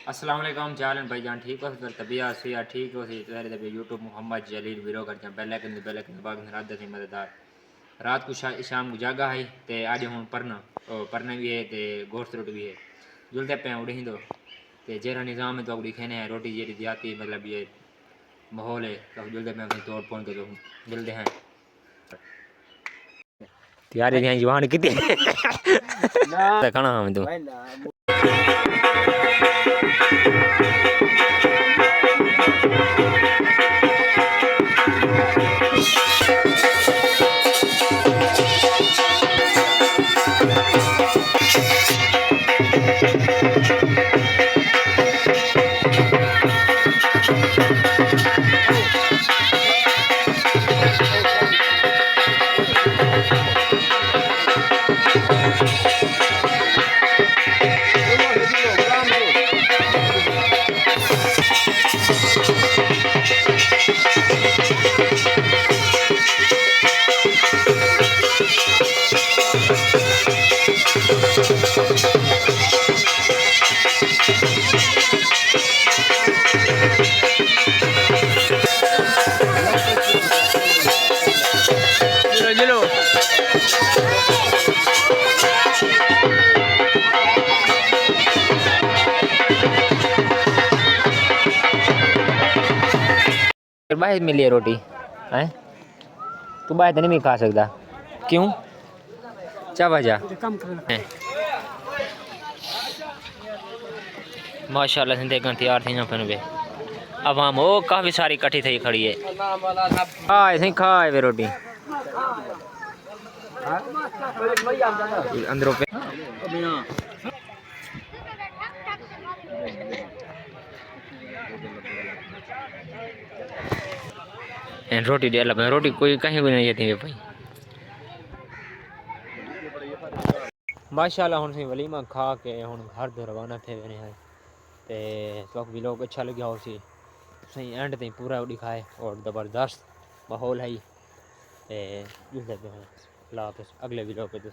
अस्सलाम वालेकुम जालन भाईजान ठीक हो फिर तबियत सिया ठीक हो सी तेरे तबी यूट्यूब मोहम्मद जलील वीडियो करते बेल आइकन बाग रात दी मददगार रात को शाम को जागा है ते आज हुन परना भी है ते गोश्त रोटी भी है जुलते पे उड़ी दो ते जेरा निज़ाम है तो उड़ी खाने है रोटी जेरी दियाती मतलब ये माहौल है तो जुलते पे अपनी तोड़ फोड़ के तो मिलते हैं तैयारी दी जवान कितनी ना खाना हम तो बाहर मिली है रोटी है तू बाहर तो नहीं खा सकता क्यों क्या वजह माशाल्लाह से देखन तैयार थी ना फिर वे अब हम वो काफ़ी सारी इकट्ठी थी खड़ी है सही खाए वे रोटी अंदरों पे रोटी दे लगा रोटी कोई कहीं भी नहीं थी भाई माशाल्लाह हुन वलीमा खा के हुन घर तो रवाना थे वेने हैं ते तो भी लोग अच्छा लगे हो सी सही एंड तई पूरा दिखाए और ज़बरदस्त माहौल है ते अगले वीडियो पे तो